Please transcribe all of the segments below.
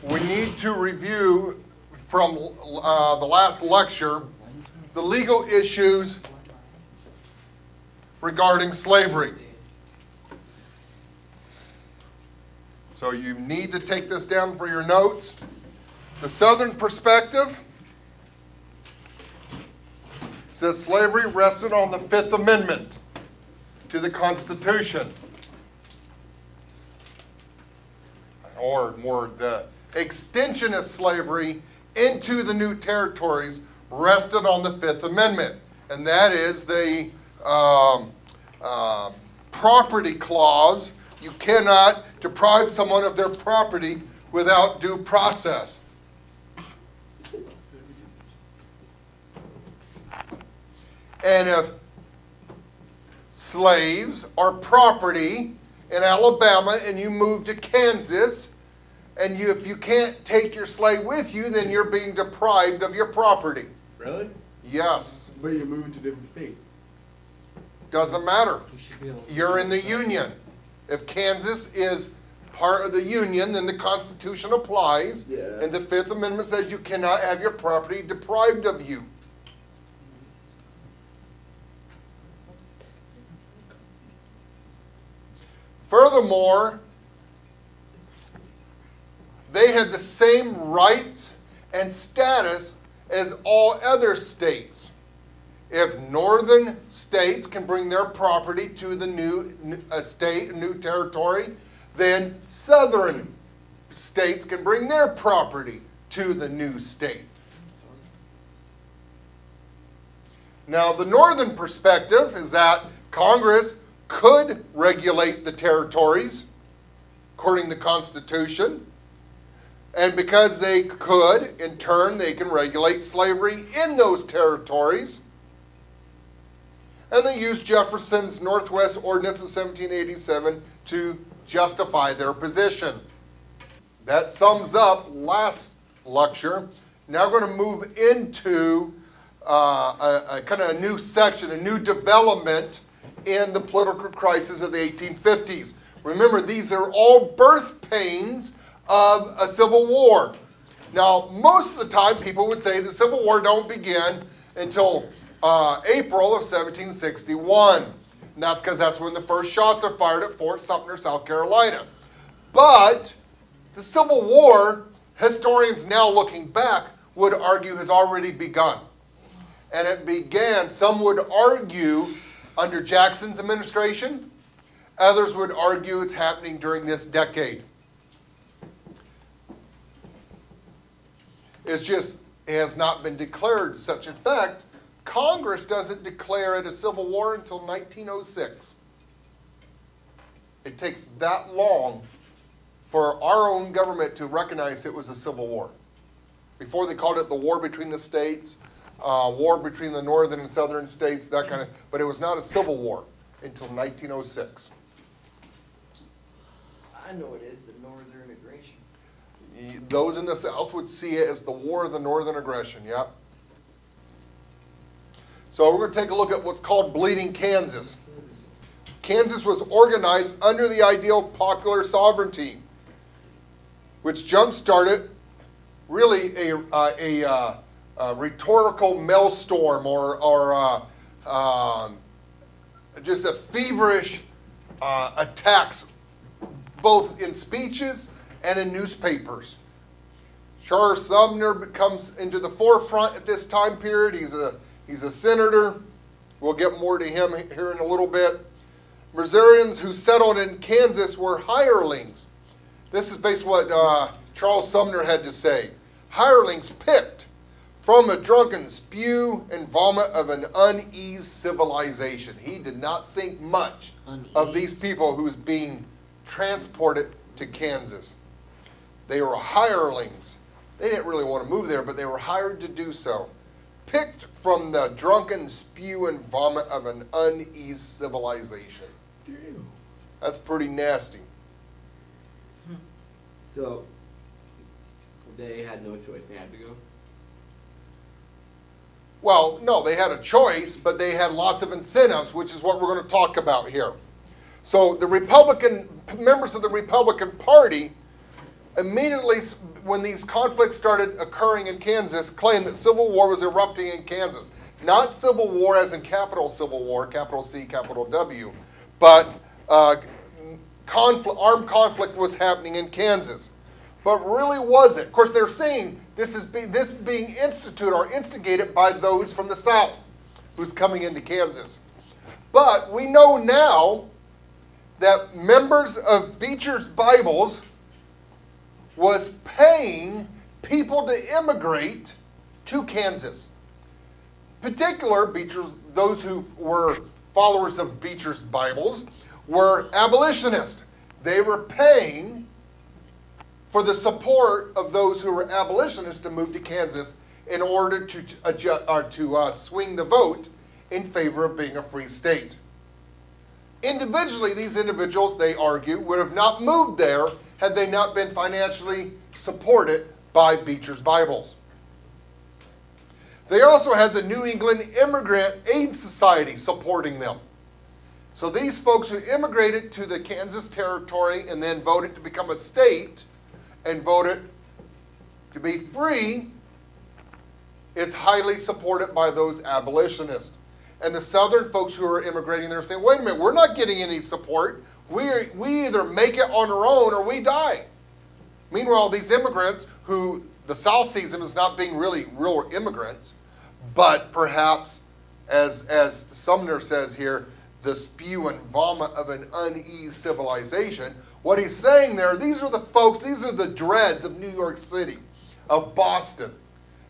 we need to review from the last lecture the legal issues regarding slavery. So you need to take this down for your notes. The Southern perspective says slavery rested on the Fifth Amendment to the Constitution. Or more, the extension of slavery into the new territories rested on the Fifth Amendment. And that is the property clause. You cannot deprive someone of their property without due process. And if slaves are property in Alabama and you move to Kansas, and if you can't take your slave with you, then you're being deprived of your property. Really? Yes. But you're moving to a different state. Doesn't matter. You're in the Union. If Kansas is part of the Union, then the Constitution applies. Yeah. And the Fifth Amendment says you cannot have your property deprived of you. Furthermore, they had the same rights and status as all other states. If northern states can bring their property to the new state, new territory, then southern states can bring their property to the new state. Now, the northern perspective is that Congress could regulate the territories according to the Constitution. And because they could, in turn, they can regulate slavery in those territories. And they used Jefferson's Northwest Ordinance of 1787 to justify their position. That sums up last lecture. Now we're going to move into a kind of a new section, a new development in the political crisis of the 1850s. Remember, these are all birth pains of a civil war. Now, most of the time, people would say the Civil War don't begin until April of 1761. And that's because that's when the first shots are fired at Fort Sumter, South Carolina. But the Civil War, historians now looking back, would argue has already begun. And it began, some would argue, under Jackson's administration. Others would argue it's happening during this decade. It's just, it has not been declared such. In fact, Congress doesn't declare it a civil war until 1906. It takes that long for our own government to recognize it was a civil war. Before they called it the war between the states, war between the northern and southern states, that kind of, but it was not a civil war until 1906. I know it is, the northern aggression. Those in the South would see it as the War of the Northern Aggression, yep. So we're going to take a look at what's called Bleeding Kansas. Kansas was organized under the ideal of popular sovereignty, which jump-started really a rhetorical maelstrom or just a feverish attacks both in speeches and in newspapers. Charles Sumner comes into the forefront at this time period. He's a senator. We'll get more to him here in a little bit. Missourians who settled in Kansas were hirelings. This is basically what Charles Sumner had to say. Hirelings picked from a drunken spew and vomit of an uneased civilization. He did not think much of these people who's being transported to Kansas. They were hirelings. They didn't really want to move there, but they were hired to do so. Picked from the drunken spew and vomit of an uneased civilization. Damn. That's pretty nasty. So, they had no choice, they had to go? Well, no, they had a choice, but they had lots of incentives, which is what we're going to talk about here. So the members of the Republican Party immediately when these conflicts started occurring in Kansas, claimed that civil war was erupting in Kansas. Not civil war as in capital civil war, capital C, capital W, but armed conflict was happening in Kansas. But really wasn't. Of course, they're saying this being instituted or instigated by those from the South who's coming into Kansas. But we know now that members of Beecher's Bibles was paying people to immigrate to Kansas. Those who were followers of Beecher's Bibles were abolitionists. They were paying for the support of those who were abolitionists to move to Kansas in order to swing the vote in favor of being a free state. Individually, these individuals, they argue, would have not moved there had they not been financially supported by Beecher's Bibles. They also had the New England Immigrant Aid Society supporting them. So these folks who immigrated to the Kansas Territory and then voted to become a state and voted to be free is highly supported by those abolitionists. And the Southern folks who are immigrating, they're saying, wait a minute, we're not getting any support. We either make it on our own or we die. Meanwhile, these immigrants who the South sees them as not being really real immigrants, but perhaps, as Sumner says here, the spew and vomit of an uneasy civilization. What he's saying there, these are the folks, these are the dreads of New York City, of Boston.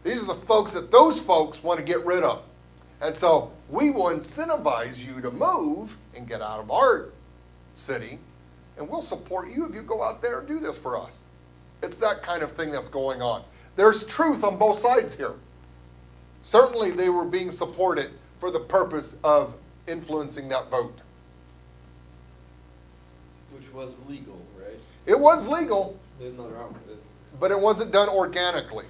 These are the folks that those folks want to get rid of. And so we will incentivize you to move and get out of our city, and we'll support you if you go out there and do this for us. It's that kind of thing that's going on. There's truth on both sides here. Certainly they were being supported for the purpose of influencing that vote. Which was legal, right? It was legal, There's nothing wrong with it. but it wasn't done organically.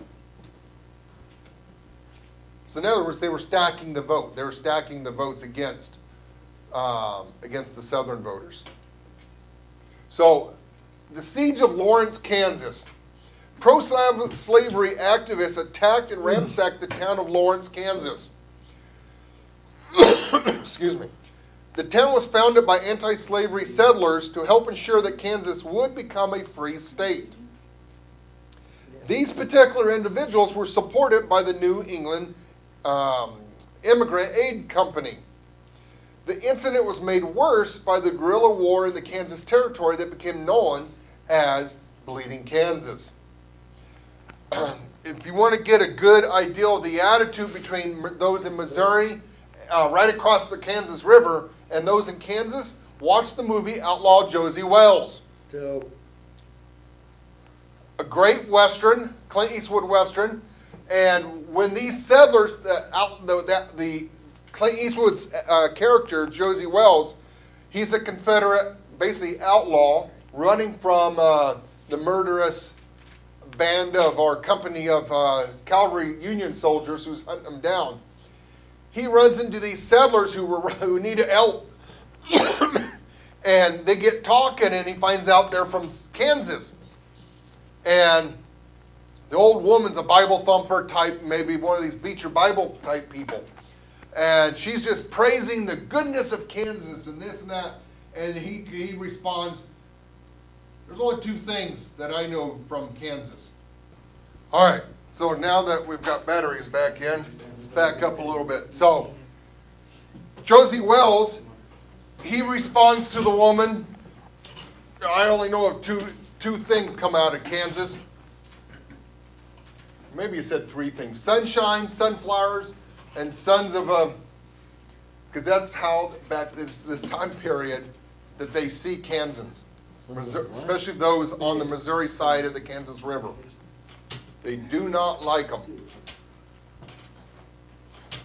So in other words, they were stacking the vote. They were stacking the votes against the Southern voters. So, the siege of Lawrence, Kansas. Pro-slavery activists attacked and ransacked the town of Lawrence, Kansas. Excuse me. The town was founded by anti-slavery settlers to help ensure that Kansas would become a free state. These particular individuals were supported by the New England Immigrant Aid Company. The incident was made worse by the guerrilla war in the Kansas Territory that became known as Bleeding Kansas. If you want to get a good idea of the attitude between those in Missouri, right across the Kansas River, and those in Kansas, watch the movie Outlaw Josie Wells. So, A great Western, Clint Eastwood Western. And when these settlers, the Clint Eastwood's character, Josie Wells, he's a Confederate, basically outlaw, running from the murderous band of, or company of cavalry Union soldiers who's hunting them down. He runs into these settlers who need help. And they get talking, and he finds out they're from Kansas. And the old woman's a Bible thumper type, maybe one of these Beecher Bible type people. And she's just praising the goodness of Kansas and this and that. And he responds, there's only two things that I know from Kansas. All right, so now that we've got batteries back in, let's back up a little bit. So, Josie Wells, he responds to the woman, I only know of two things come out of Kansas. Maybe you said three things. Sunshine, sunflowers, and sons of a... Because that's how, back this time period, that they see Kansans. Especially those on the Missouri side of the Kansas River. They do not like them.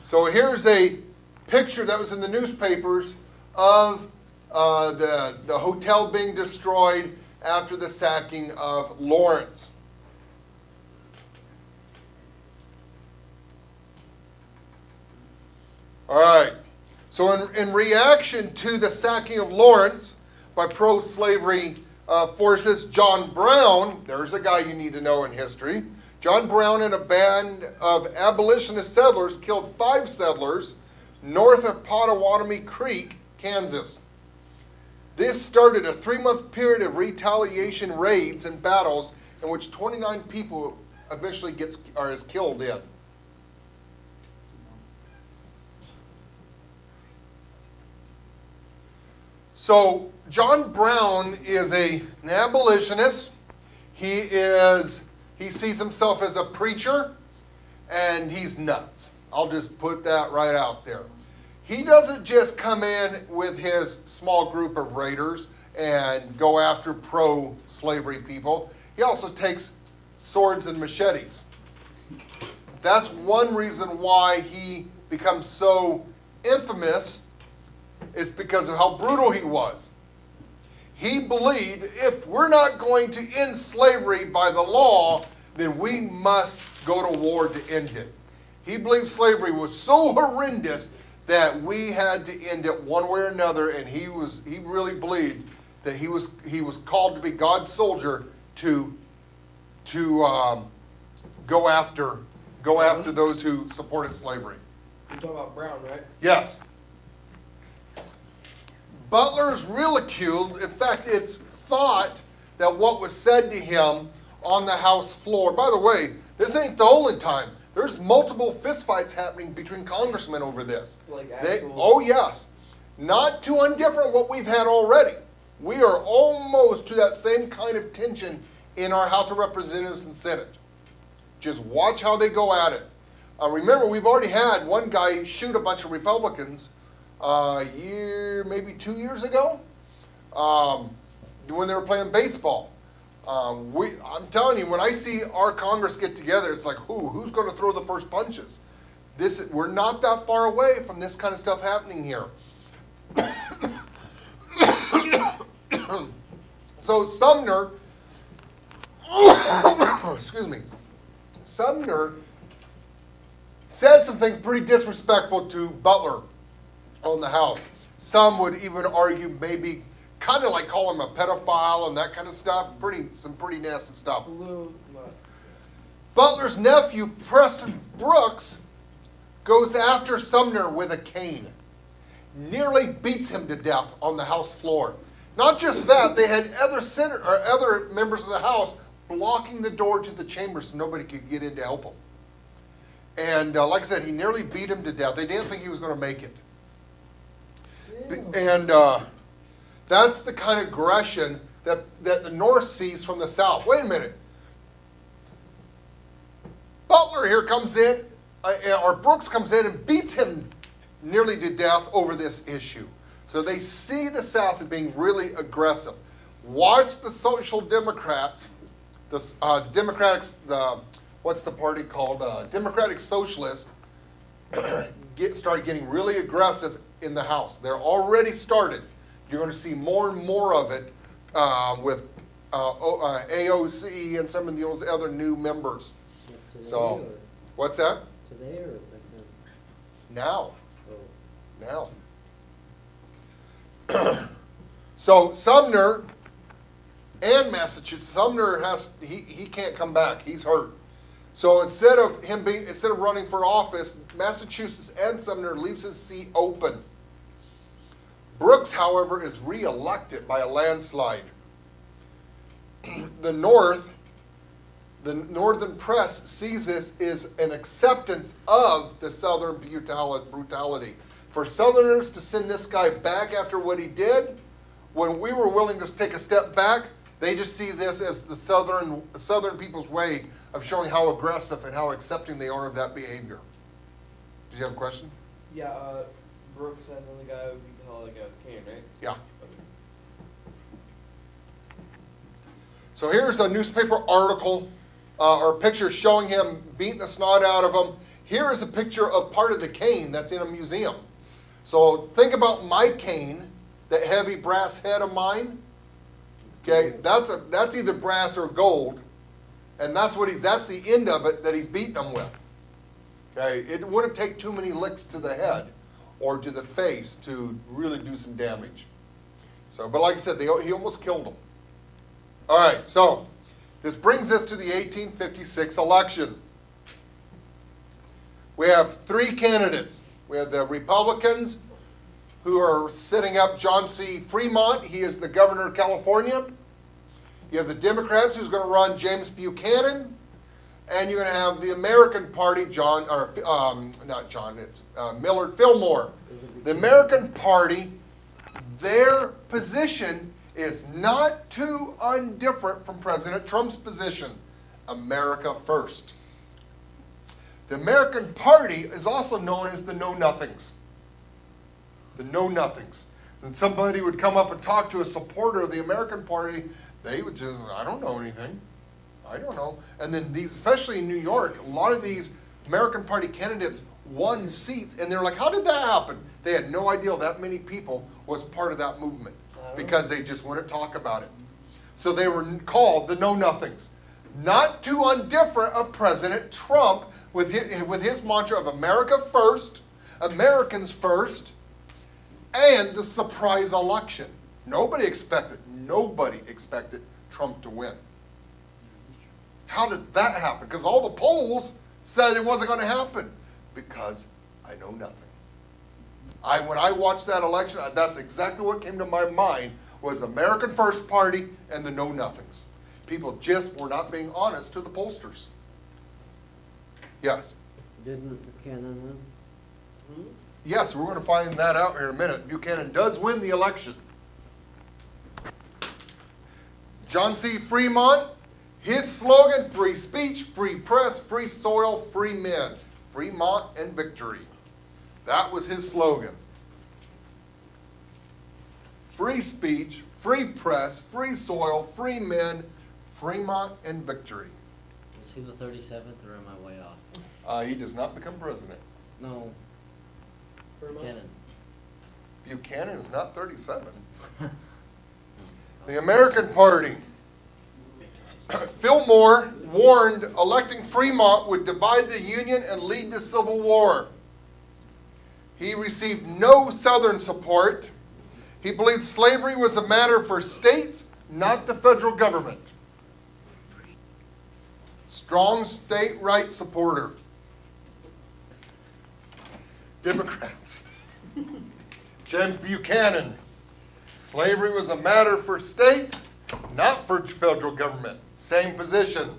So here's a picture that was in the newspapers of the hotel being destroyed after the sacking of Lawrence. All right. So in reaction to the sacking of Lawrence by pro-slavery forces John Brown, there's a guy you need to know in history. John Brown and a band of abolitionist settlers killed 5 settlers north of Pottawatomie Creek, Kansas. This started a 3-month period of retaliation raids and battles in which 29 people eventually is killed in. So John Brown is an abolitionist. He sees himself as a preacher, and he's nuts. I'll just put that right out there. He doesn't just come in with his small group of raiders and go after pro-slavery people. He also takes swords and machetes. That's one reason why he becomes so infamous, is because of how brutal he was. He believed if we're not going to end slavery by the law, then we must go to war to end it. He believed slavery was so horrendous that we had to end it one way or another, and he really believed that he was called to be God's soldier to go after those who supported slavery. You're talking about Brown, right? Yes. Butler's ridiculed. In fact, it's thought that what was said to him on the House floor. By the way, this ain't the only time. There's multiple fistfights happening between congressmen over this. Like They, actual. oh yes, not too undifferent what we've had already. We are almost to that same kind of tension in our House of Representatives and Senate. Just watch how they go at it. Remember, we've already had one guy shoot a bunch of Republicans maybe 2 years ago, when they were playing baseball. I'm telling you, when I see our Congress get together, it's like, who's going to throw the first punches? We're not that far away from this kind of stuff happening here. So Sumner, excuse me, Sumner said some things pretty disrespectful to Butler on the House. Some would even argue maybe kind of like call him a pedophile and that kind of stuff. Some pretty nasty stuff. A little much. Butler's nephew, Preston Brooks, goes after Sumner with a cane. Nearly beats him to death on the House floor. Not just that, they had other members of the House blocking the door to the chamber so nobody could get in to help him. And like I said, he nearly beat him to death. They didn't think he was going to make it. And that's the kind of aggression that the North sees from the South. Wait a minute. Butler here comes in, or Brooks comes in and beats him nearly to death over this issue. So they see the South as being really aggressive. Watch the Social Democrats, what's the party called? Democratic Socialists start getting really aggressive in the House. They're already started. You're going to see more and more of it with AOC and some of those other new members. Today So, or, what's that? today or back then? Now. Oh, Now. So Sumner and Massachusetts, Sumner he can't come back. He's hurt. So instead of running for office, Massachusetts and Sumner leaves his seat open. Brooks, however, is re-elected by a landslide. The Northern press sees this as an acceptance of the Southern brutality. For Southerners to send this guy back after what he did, when we were willing to take a step back, they just see this as the Southern people's way of showing how aggressive and how accepting they are of that behavior. Did you have a question? Yeah, Brooks has another guy who beat the hell out of the guy with the cane, right? Yeah. So here's a newspaper article or picture showing him beating the snot out of him. Here is a picture of part of the cane that's in a museum. So think about my cane, that heavy brass head of mine. Okay, that's either brass or gold, and that's the end of it that he's beating them with. Okay, it wouldn't take too many licks to the head or to the face to really do some damage. So, but like I said, he almost killed him. All right, so this brings us to the 1856 election. We have three candidates. We have the Republicans who are setting up John C. Fremont. He is the governor of California. You have the Democrats who's going to run James Buchanan. And you're going to have the American Party, Millard Fillmore. The American Party, their position is not too undifferent from President Trump's position. America first. The American Party is also known as the Know-Nothings. The Know-Nothings. And somebody would come up and talk to a supporter of the American Party, they would just, I don't know anything. I don't know. And then these, especially in New York, a lot of these American Party candidates won seats, and they're like, how did that happen? They had no idea that many people was part of that movement because they just wouldn't talk about it. So they were called the Know-Nothings. Not too undifferent of President Trump with his mantra of America first, Americans first, and the surprise election. Nobody expected Trump to win. How did that happen? Because all the polls said it wasn't going to happen. Because I know nothing. When I watched that election, that's exactly what came to my mind was American First Party and the Know-Nothings. People just were not being honest to the pollsters. Yes. Didn't Buchanan win? Yes, we're going to find that out here in a minute. Buchanan does win the election. John C. Fremont, his slogan, free speech, free press, free soil, free men. Fremont and victory. That was his slogan. Free speech, free press, free soil, free men, Fremont and victory. Was he the 37th or am I way off? He does not become president. No, Buchanan. Buchanan is not 37. The American Party. Fillmore warned electing Fremont would divide the Union and lead to civil war. He received no Southern support. He believed slavery was a matter for states, not the federal government. Strong state rights supporter. Democrats. James Buchanan. Slavery was a matter for states, not for federal government. Same position.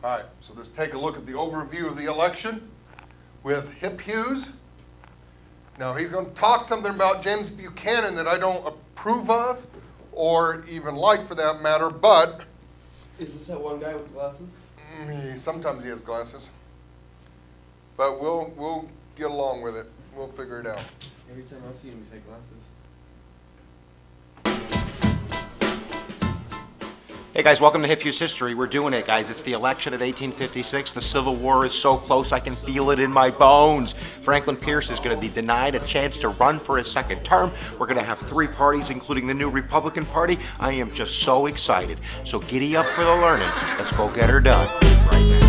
All right, so let's take a look at the overview of the election with Hip Hughes. Now, he's going to talk something about James Buchanan that I don't approve of or even like for that matter, but Is this that one guy with glasses? sometimes he has glasses. But we'll get along with it. We'll figure it out. Every time I see him, he's had glasses. Hey guys, welcome to Hip Hughes History. We're doing it, guys. It's the election of 1856. The Civil War is so close I can feel it in my bones. Franklin Pierce is going to be denied a chance to run for his second term. We're going to have three parties, including the new Republican Party. I am just so excited. So giddy up for the learning. Let's go get her done right now.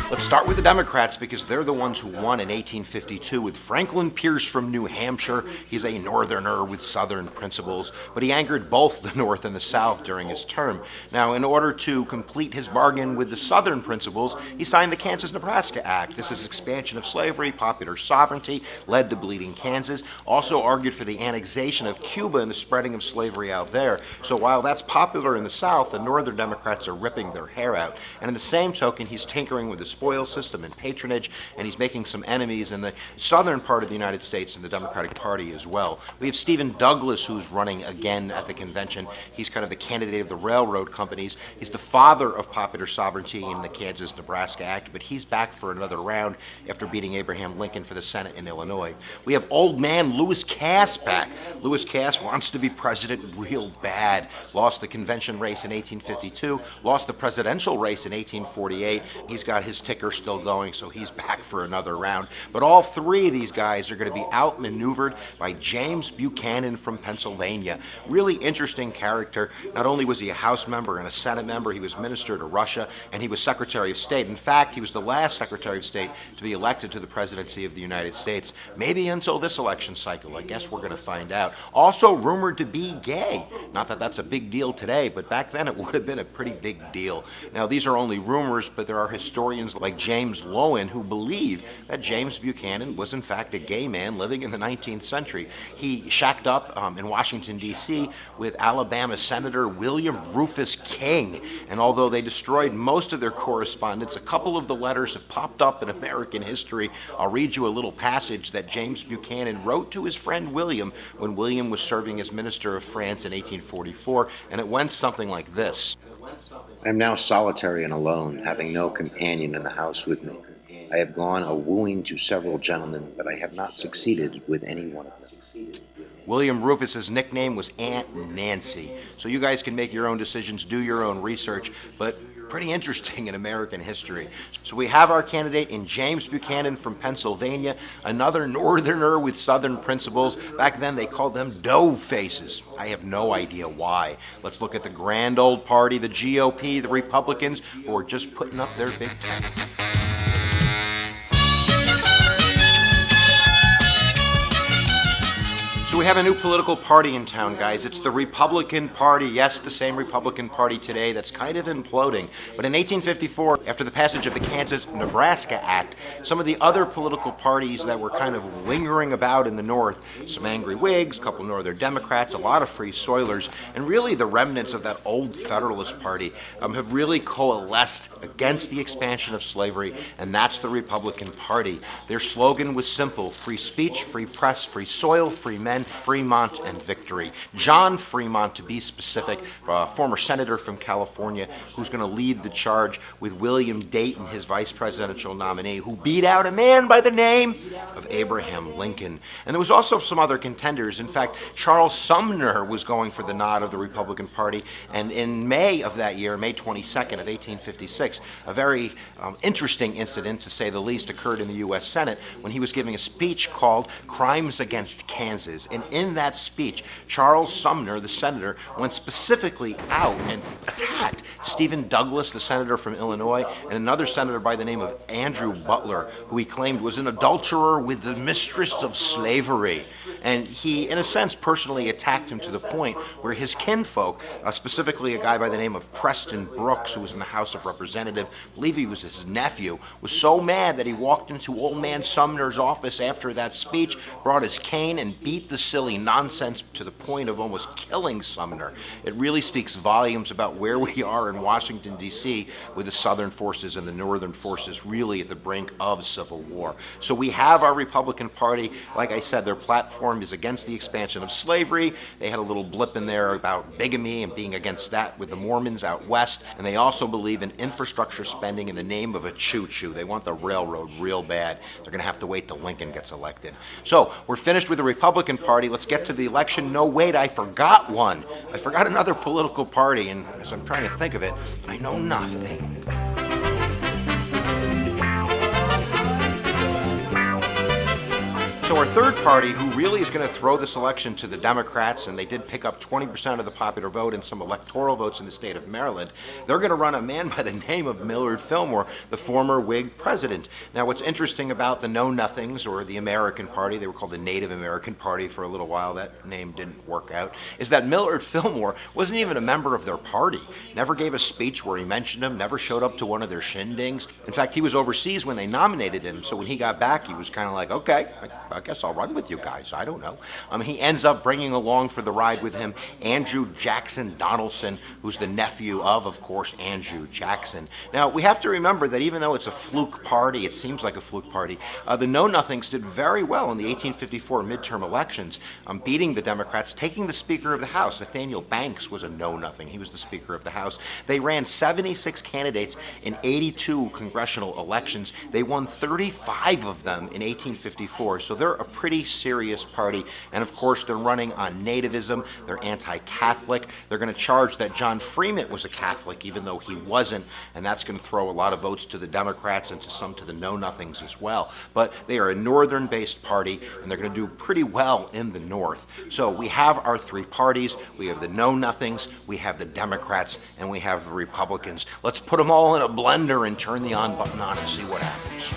Let's start with the Democrats because they're the ones who won in 1852 with Franklin Pierce from New Hampshire. He's a northerner with southern principles, but he angered both the North and the South during his term. Now, in order to complete his bargain with the southern principles, he signed the Kansas-Nebraska Act. This is expansion of slavery, popular sovereignty, led to Bleeding Kansas, also argued for the annexation of Cuba and the spreading of slavery out there. So while that's popular in the South, the northern Democrats are ripping their hair out. And in the same token, he's tinkering with the spoils system and patronage, and he's making some enemies in the southern part of the United States and the Democratic Party as well. We have Stephen Douglas, who's running again at the convention. He's kind of the candidate of the railroad companies. He's the father of popular sovereignty in the Kansas-Nebraska Act, but he's back for another round after beating Abraham Lincoln for the Senate in Illinois. We have old man Lewis Cass back. Lewis Cass wants to be president real bad. Lost the convention race in 1852, lost the presidential race in 1848. He's got his ticket Baker still going, so he's back for another round. But all three of these guys are going to be outmaneuvered by James Buchanan from Pennsylvania. Really interesting character. Not only was he a House member and a Senate member, he was Minister to Russia, and he was Secretary of State. In fact, he was the last Secretary of State to be elected to the presidency of the United States, maybe until this election cycle. I guess we're going to find out. Also rumored to be gay. Not that that's a big deal today, but back then it would have been a pretty big deal. Now, these are only rumors, but there are historians like James Loewen who believe that James Buchanan was in fact a gay man living in the 19th century. He shacked up in Washington, D.C. with Alabama Senator William Rufus King, and although they destroyed most of their correspondence, a couple of the letters have popped up in American history. I'll read you a little passage that James Buchanan wrote to his friend William when William was serving as Minister of France in 1844, and it went something like this. I am now solitary and alone, having no companion in the house with me. I have gone a-wooing to several gentlemen, but I have not succeeded with any one of them. William Rufus's nickname was Aunt Nancy. So you guys can make your own decisions, do your own research, but pretty interesting in American history. So we have our candidate in James Buchanan from Pennsylvania, another northerner with southern principles. Back then they called them dough faces. I have no idea why. Let's look at the grand old party, the GOP, the Republicans, who are just putting up their big tent. So we have a new political party in town, guys. It's the Republican Party. Yes, the same Republican Party today that's kind of imploding. But in 1854, after the passage of the Kansas-Nebraska Act, some of the other political parties that were kind of lingering about in the North, some angry Whigs, a couple Northern Democrats, a lot of Free Soilers, and really the remnants of that old Federalist Party have really coalesced against the expansion of slavery, and that's the Republican Party. Their slogan was simple: free speech, free press, free soil, free men, Fremont, and victory. John Fremont, to be specific, former senator from California, who's going to lead the charge with William Dayton, his vice presidential nominee, who beat out a man by the name of Abraham Lincoln. And there was also some other contenders. In fact, Charles Sumner was going for the nod of the Republican Party, and in May of that year, May 22nd of 1856, a very interesting incident, to say the least, occurred in the U.S. Senate when he was giving a speech called Crimes Against Kansas. And in that speech, Charles Sumner, the senator, went specifically out and attacked Stephen Douglas, the senator from Illinois, and another senator by the name of Andrew Butler, who he claimed was an adulterer with the mistress of slavery. And he, in a sense, personally attacked him to the point where his kinfolk, specifically a guy by the name of Preston Brooks, who was in the House of Representatives, I believe he was his nephew, was so mad that he walked into old man Sumner's office after that speech, brought his cane, and beat the silly nonsense to the point of almost killing Sumner. It really speaks volumes about where we are in Washington, D.C., with the Southern forces and the Northern forces really at the brink of civil war. So we have our Republican Party. Like I said, their platform is against the expansion of slavery. They had a little blip in there about bigamy and being against that with the Mormons out west. And they also believe in infrastructure spending in the name of a choo-choo. They want the railroad real bad. They're going to have to wait till Lincoln gets elected. So we're finished with the Republican Party. Let's get to the election. No, wait, I forgot one. I forgot another political party, and as I'm trying to think of it, I know nothing. So our third party, who really is going to throw this election to the Democrats, and they did pick up 20% of the popular vote and some electoral votes in the state of Maryland, they're going to run a man by the name of Millard Fillmore, the former Whig president. Now, what's interesting about the Know-Nothings, or the American Party, they were called the Native American Party for a little while, that name didn't work out, is that Millard Fillmore wasn't even a member of their party, never gave a speech where he mentioned them, never showed up to one of their shindigs. In fact, he was overseas when they nominated him, so when he got back, he was kind of like, okay, I guess I'll run with you guys. I don't know. He ends up bringing along for the ride with him Andrew Jackson Donaldson, who's the nephew of course, Andrew Jackson. Now, we have to remember that even though it's a fluke party, it seems like a fluke party, the Know-Nothings did very well in the 1854 midterm elections, beating the Democrats, taking the Speaker of the House. Nathaniel Banks was a Know-Nothing. He was the Speaker of the House. They ran 76 candidates in 82 congressional elections. They won 35 of them in 1854. So they're they're a pretty serious party. And of course, they're running on nativism. They're anti-Catholic. They're going to charge that John Fremont was a Catholic, even though he wasn't. And that's going to throw a lot of votes to the Democrats and to some to the know-nothings as well. But they are a northern-based party, and they're going to do pretty well in the north. So we have our three parties. We have the know-nothings, we have the Democrats, and we have the Republicans. Let's put them all in a blender and turn the on button on and see what happens.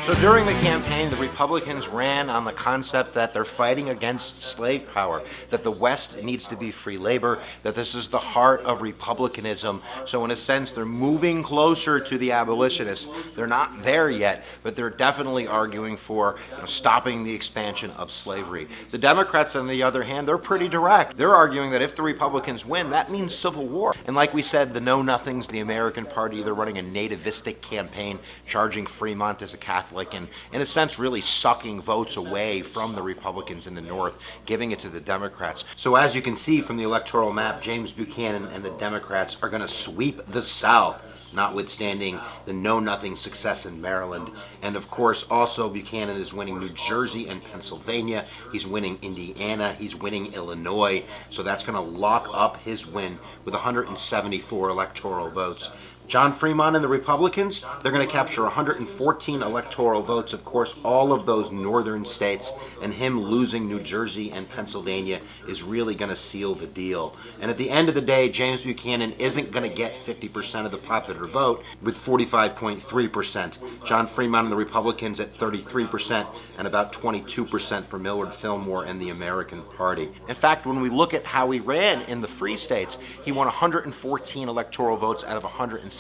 So during the campaign, the Republicans ran on the concept that they're fighting against slave power, that the West needs to be free labor, that this is the heart of republicanism. So in a sense, they're moving closer to the abolitionists. They're not there yet, but they're definitely arguing for stopping the expansion of slavery. The Democrats, on the other hand, they're pretty direct. They're arguing that if the Republicans win, that means civil war. And like we said, the know-nothings, the American Party, they're running a nativistic campaign, charging Fremont as a Catholic, and in a sense really sucking votes away from the Republicans in the North, giving it to the Democrats. So as you can see from the electoral map, James Buchanan and the Democrats are going to sweep the South, notwithstanding the know-nothing success in Maryland. And of course, also Buchanan is winning New Jersey and Pennsylvania. He's winning Indiana. He's winning Illinois. So that's going to lock up his win with 174 electoral votes. John Fremont and the Republicans, they're going to capture 114 electoral votes, of course, all of those northern states, and him losing New Jersey and Pennsylvania is really going to seal the deal. And at the end of the day, James Buchanan isn't going to get 50% of the popular vote with 45.3%. John Fremont and the Republicans at 33% and about 22% for Millward Fillmore and the American Party. In fact, when we look at how he ran in the free states, he won 114 electoral votes out of 162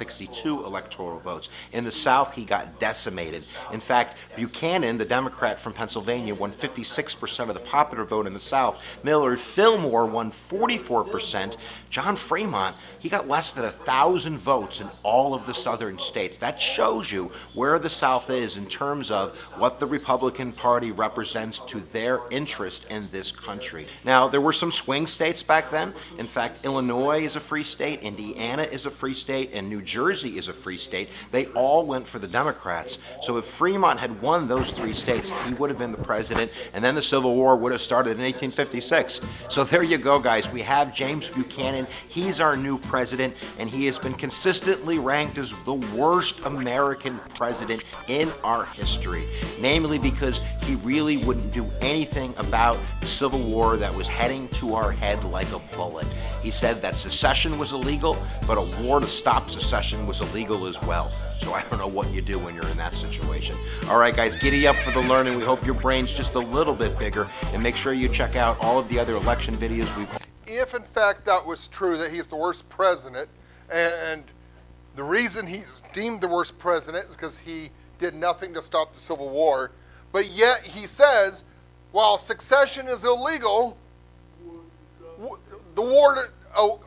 electoral votes. In the South, he got decimated. In fact, Buchanan, the Democrat from Pennsylvania, won 56% of the popular vote in the South. Millward Fillmore won 44%. John Fremont, he got less than 1,000 votes in all of the southern states. That shows you where the South is in terms of what the Republican Party represents to their interest in this country. Now, there were some swing states back then. In fact, Illinois is a free state, Indiana is a free state, and New Jersey is a free state. They all went for the Democrats. So if Fremont had won those three states, he would have been the president, and then the Civil War would have started in 1856. So there you go, guys. We have James Buchanan. He's our new president, and he has been consistently ranked as the worst American president in our history, namely because he really wouldn't do anything about the Civil War that was heading to our head like a bullet. He said that secession was illegal, but a war to stop secession was illegal as well. So I don't know what you do when you're in that situation. All right, guys, giddy up for the learning. We hope your brain's just a little bit bigger, and make sure you check out all of the other election videos we've. If in fact that was true, that he's the worst president, and the reason he's deemed the worst president is because he did nothing to stop the Civil War, but yet he says, while secession is illegal, the war to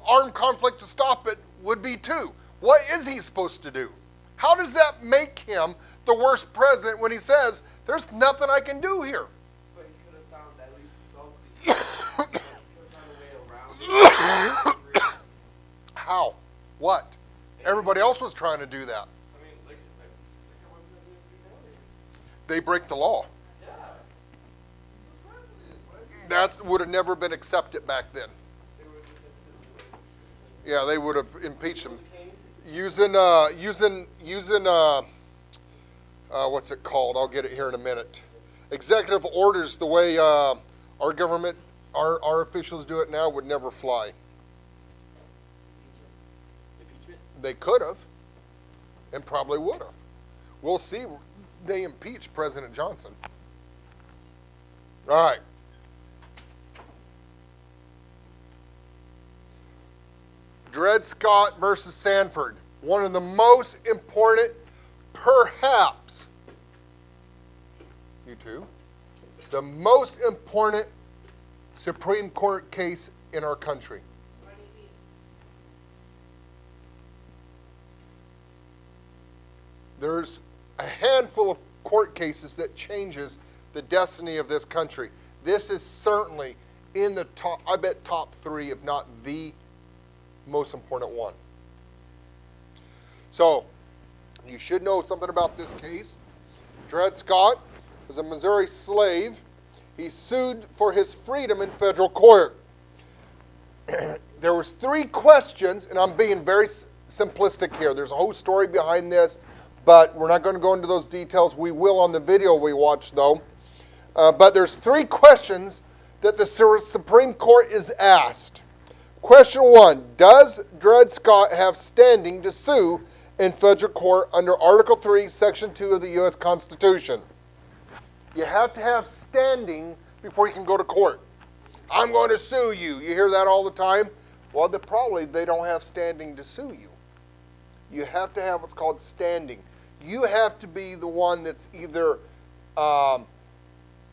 armed conflict to stop it would be too. What is he supposed to do? How does that make him the worst president when he says, there's nothing I can do here? But he could have found at least something. He could have found a way around it. How? What? Everybody else was trying to do that. I mean, like how much money is They break the law. Yeah. He's the president. That would have never been accepted back then. They would have Yeah, they would have impeached him. Using what's it called? I'll get it here in a minute. Executive orders, the way our government, our officials do it now, would never fly. They could have, and probably would have. We'll see. They impeached President Johnson. All right. Dred Scott versus Sanford. One of the most important, perhaps, you two, the most important Supreme Court case in our country. There's a handful of court cases that changes the destiny of this country. This is certainly in the top, I bet top three, if not the most important one. So, You should know something about this case. Dred Scott was a Missouri slave. He sued for his freedom in federal court. There was 3 questions, and I'm being very simplistic here. There's a whole story behind this, but we're not going to go into those details. We will on the video we watch, though. But there's 3 questions that the Supreme Court is asked. Question 1, does Dred Scott have standing to sue in federal court under Article 3, Section 2 of the U.S. Constitution? You have to have standing before you can go to court. I'm going to sue you. You hear that all the time? Well, probably they don't have standing to sue you. You have to have what's called standing. You have to be the one that's either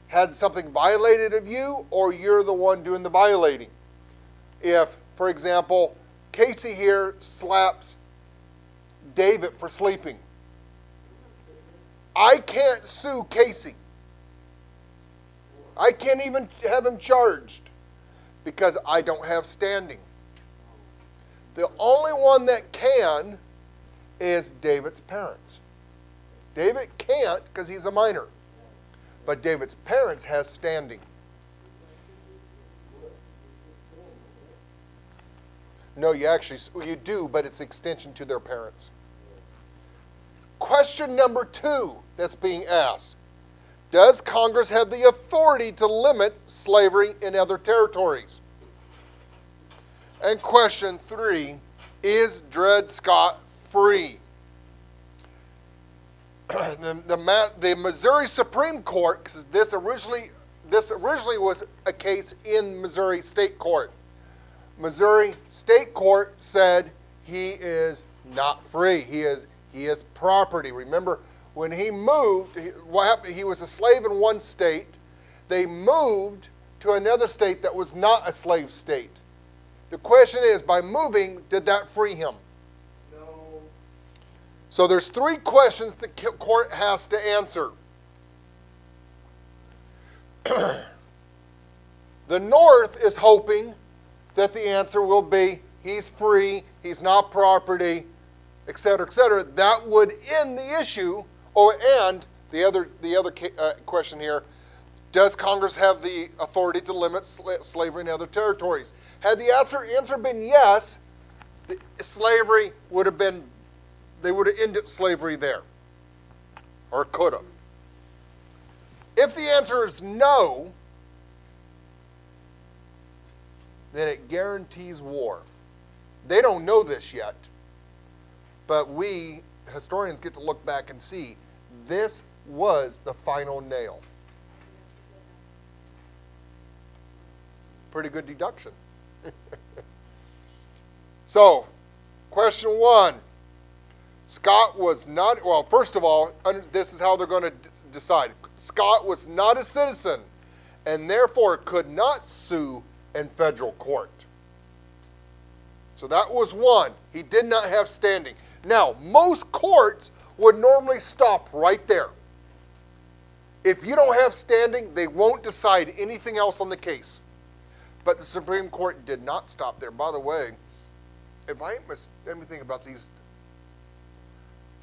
had something violated of you, or you're the one doing the violating. If, for example, Casey here slaps David for sleeping, I can't sue Casey. I can't even have him charged because I don't have standing. The only one that can is David's parents. David can't because he's a minor. But David's parents has standing. No, you do, but it's extension to their parents. Question number 2 that's being asked. Does Congress have the authority to limit slavery in other territories? And question 3, is Dred Scott free? The Missouri Supreme Court, because this originally was a case in Missouri State Court. Missouri State Court said he is not free. He is property. Remember, when he moved, what happened? He was a slave in one state. They moved to another state that was not a slave state. The question is, by moving, did that free him? No. So there's 3 questions the court has to answer. The North is hoping that the answer will be he's free, he's not property, etc., etc. That would end the issue. Oh, and the other question here, does Congress have the authority to limit slavery in other territories? Had the answer been yes, slavery would have been, they would have ended slavery there, or could have. If the answer is no, then it guarantees war. They don't know this yet, but we historians get to look back and see this was the final nail. Pretty good deduction. So, question 1. Scott was not, well, first of all, this is how they're going to decide. Scott was not a citizen and therefore could not sue in federal court. So that was 1. He did not have standing. Now, most courts would normally stop right there. If you don't have standing, they won't decide anything else on the case. But the Supreme Court did not stop there. By the way, if I must anything about these,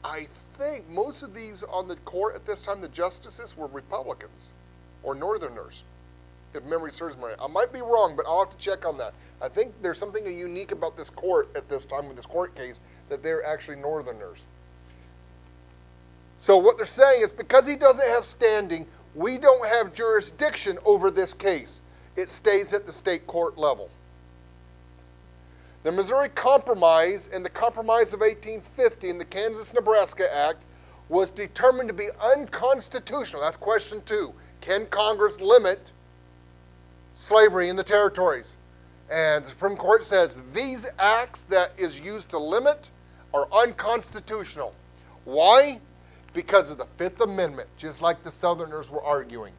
I think most of these on the court at this time, the justices were Republicans or Northerners, if memory serves me right. I might be wrong, but I'll have to check on that. I think there's something unique about this court at this time with this court case that they're actually Northerners. So what they're saying is because he doesn't have standing, we don't have jurisdiction over this case. It stays at the state court level. The Missouri Compromise and the Compromise of 1850 and the Kansas-Nebraska Act was determined to be unconstitutional. That's question 2. Can Congress limit slavery in the territories? And the Supreme Court says these acts that is used to limit are unconstitutional. Why? Because of the Fifth Amendment, just like the Southerners were arguing.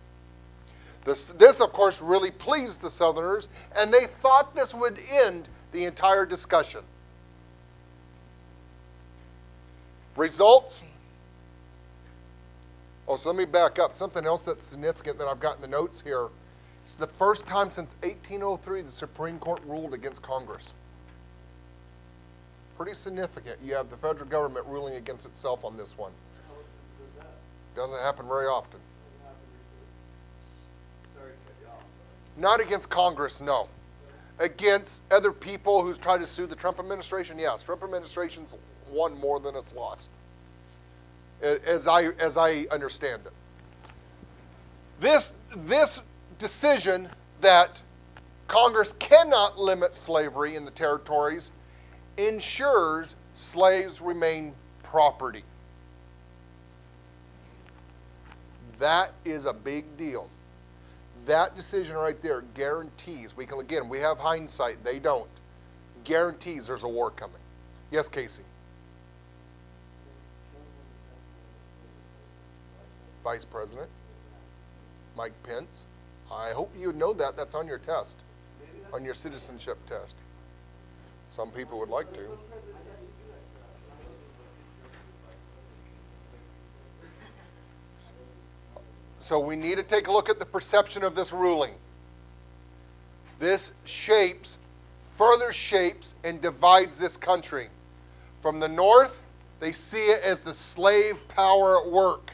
This, of course, really pleased the Southerners, and they thought this would end the entire discussion. Results? Oh, so let me back up. Something else that's significant that I've got in the notes here. It's the first time since 1803 the Supreme Court ruled against Congress. Pretty significant. You have the federal government ruling against itself on this one. Doesn't happen very often. Sorry to cut you off. Not against Congress, no. Against other people who try to sue the Trump administration, yes. Trump administration's won more than it's lost, as I understand it. This decision that Congress cannot limit slavery in the territories ensures slaves remain property. That is a big deal. That decision right there guarantees, we have hindsight, they don't, guarantees there's a war coming. Yes, Casey? Vice President Mike Pence. I hope you know that. That's on your test, on your citizenship test. Some people would like to. So we need to take a look at the perception of this ruling. This further shapes and divides this country. From the north, they see it as the slave power at work.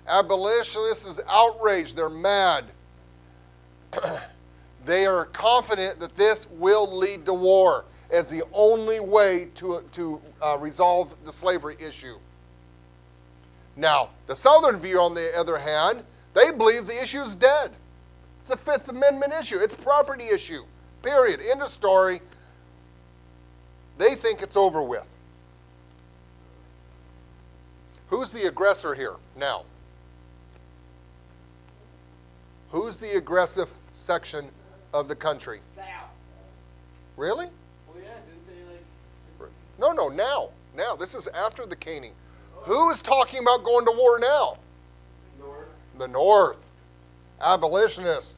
Abolitionists is outraged. They're mad. They are confident that this will lead to war as the only way to resolve the slavery issue. Now, the Southern view, on the other hand, they believe the issue is dead. It's a Fifth Amendment issue. It's a property issue. Period. End of story. They think it's over with. Who's the aggressor here now? Who's the aggressive section of the country? South. Really? Well, yeah, didn't they like? No, now. Now, this is after the caning. Who is talking about going to war now? North. The North. Abolitionists.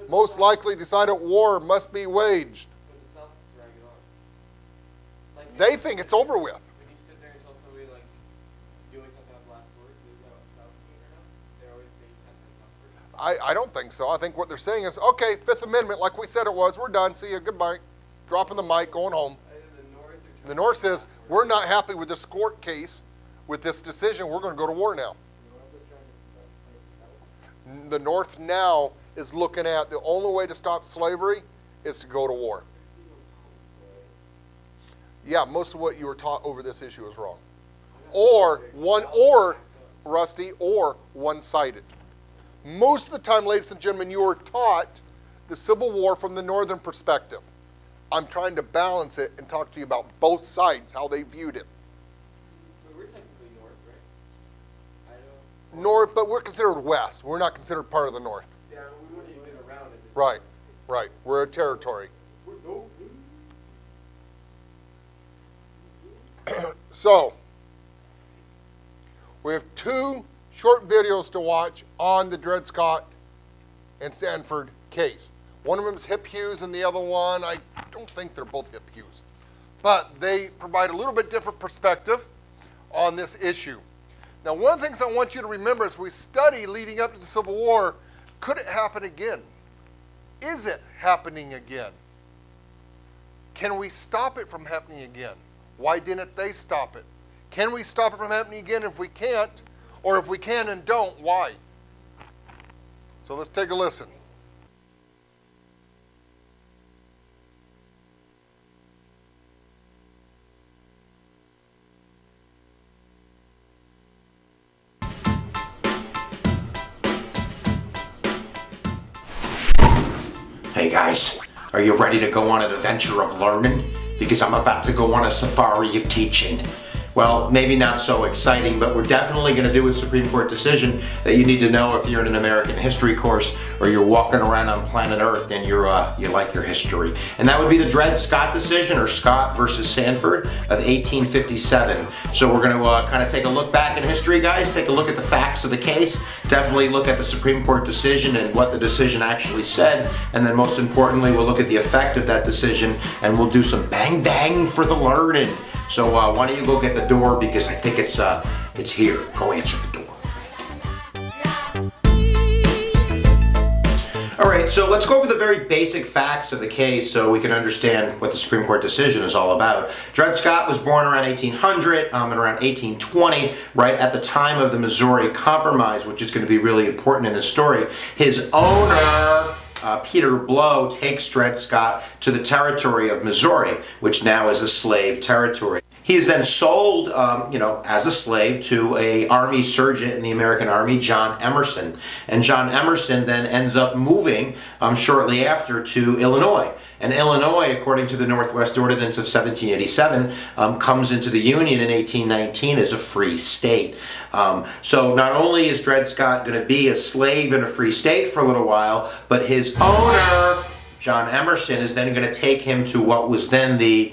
Most likely decided war must be waged. But the South drag it on. Like, They think it's over with. when you sit there and tell somebody like you always have to have last word, is that what South mean or not? They always have to have last word. I don't think so. I think what they're saying is, okay, Fifth Amendment, like we said it was, we're done. See you, goodbye. Dropping the mic, going home. Either the North or The North says, we're not happy with this court case, with this decision. We're going to go to war now. The North now is looking at the only way to stop slavery is to go to war. Yeah, most of what you were taught over this issue is wrong. Or Rusty, or one-sided. Most of the time, ladies and gentlemen, you were taught the Civil War from the Northern perspective. I'm trying to balance it and talk to you about both sides, how they viewed it. But we're technically North, right? Idaho. North, but we're considered West. We're not considered part of the North. Yeah, we wouldn't even get around it. Right. We're a territory. So, we have two short videos to watch on the Dred Scott and Sanford case. One of them is Hip Hughes, and the other one, I don't think they're both Hip Hughes. But they provide a little bit different perspective on this issue. Now, one of the things I want you to remember as we study leading up to the Civil War, could it happen again? Is it happening again? Can we stop it from happening again? Why didn't they stop it? Can we stop it from happening again? If we can't, or if we can and don't, why? So let's take a listen. Hey guys, are you ready to go on an adventure of learning? Because I'm about to go on a safari of teaching. Well, maybe not so exciting, but we're definitely going to do a Supreme Court decision that you need to know if you're in an American history course or you're walking around on planet Earth and you like your history. And that would be the Dred Scott decision, or Scott versus Sanford of 1857. So we're going to kind of take a look back in history, guys, take a look at the facts of the case, definitely look at the Supreme Court decision and what the decision actually said, and then most importantly, we'll look at the effect of that decision and we'll do some bang bang for the learning. So why don't you go get the door, because I think it's here. Go answer the door. All right, right, so let's go over the very basic facts of the case so we can understand what the Supreme Court decision is all about. Dred Scott was born around 1800 and around 1820, right at the time of the Missouri Compromise, which is going to be really important in this story. His owner, Peter Blow, takes Dred Scott to the territory of Missouri, which now is a slave territory. He is then sold, as a slave to a Army sergeant in the American Army, John Emerson. And John Emerson then ends up moving shortly after to Illinois. And Illinois, according to the Northwest Ordinance of 1787, comes into the Union in 1819 as a free state. So not only is Dred Scott going to be a slave in a free state for a little while, but his owner, John Emerson, is then going to take him to what was then the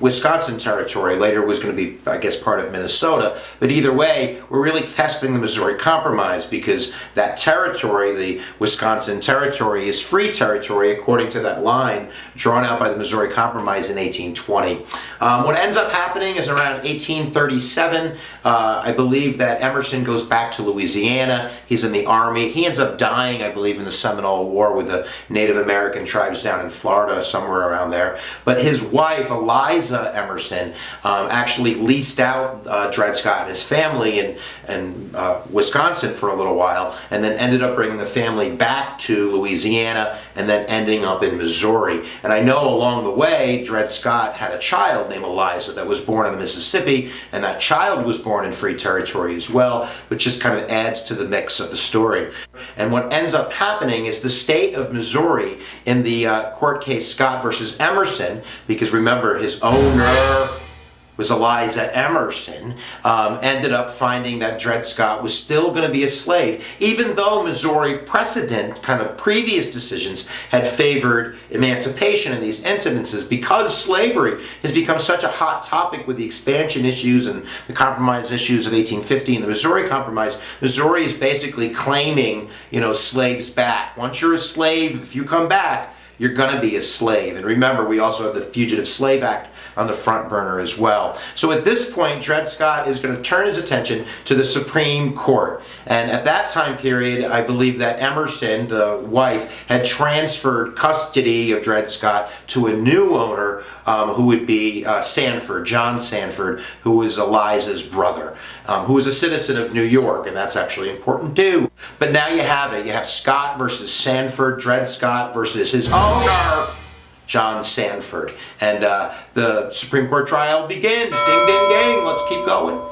Wisconsin territory. Later was going to be, I guess, part of Minnesota. But either way, we're really testing the Missouri Compromise because that territory, the Wisconsin territory, is free territory according to that line drawn out by the Missouri Compromise in 1820. What ends up happening is around 1837, I believe that Emerson goes back to Louisiana. He's in the Army. He ends up dying, I believe, in the Seminole War with the Native American tribes down in Florida, somewhere around there. But his wife, Eliza Emerson, actually leased out Dred Scott and his family in Wisconsin for a little while, and then ended up bringing the family back to Louisiana, and then ending up in Missouri. And I know along the way, Dred Scott had a child named Eliza that was born in the Mississippi, and that child was born in free territory as well, which just kind of adds to the mix of the story. And what ends up happening is the state of Missouri, in the court case Scott versus Emerson, because remember his owner was Eliza Emerson, ended up finding that Dred Scott was still going to be a slave, even though Missouri precedent, kind of previous decisions, had favored emancipation in these incidences. Because slavery has become such a hot topic with the expansion issues and the compromise issues of 1850 and the Missouri Compromise, Missouri is basically claiming, slaves back. Once you're a slave, if you come back, you're going to be a slave. And remember, we also have the Fugitive Slave Act on the front burner as well. So at this point, Dred Scott is going to turn his attention to the Supreme Court. And at that time period, I believe that Emerson, the wife, had transferred custody of Dred Scott to a new owner who would be Sanford, John Sanford, who was Eliza's brother, who was a citizen of New York, and that's actually important too. But now you have it. You have Scott versus Sanford, Dred Scott versus his owner, John Sanford. And the Supreme Court trial begins. Ding, ding, ding. Let's keep going.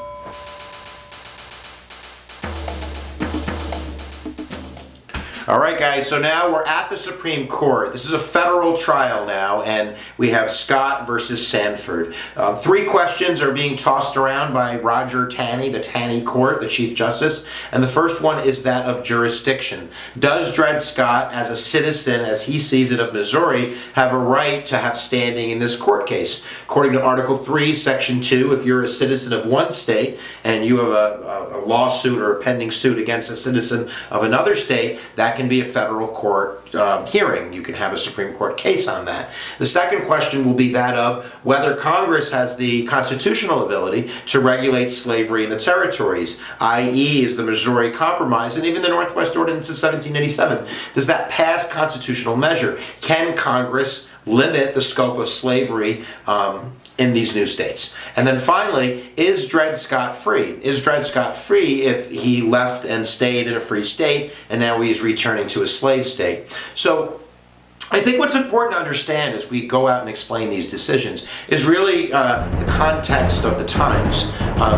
All right, guys, so now we're at the Supreme Court. This is a federal trial now, and we have Scott versus Sanford. 3 questions are being tossed around by Roger Taney, the Taney Court, the Chief Justice, and the first one is that of jurisdiction. Does Dred Scott, as a citizen, as he sees it, of Missouri, have a right to have standing in this court case? According to Article 3, Section 2, if you're a citizen of one state and you have a lawsuit or a pending suit against a citizen of another state, that can be a federal court hearing. You can have a Supreme Court case on that. The second question will be that of whether Congress has the constitutional ability to regulate slavery in the territories, i.e. is the Missouri Compromise and even the Northwest Ordinance of 1787. Does that pass constitutional measure? Can Congress limit the scope of slavery in these new states? And then finally, is Dred Scott free? Is Dred Scott free if he left and stayed in a free state and now he is returning to a slave state? So I think what's important to understand as we go out and explain these decisions is really the context of the times.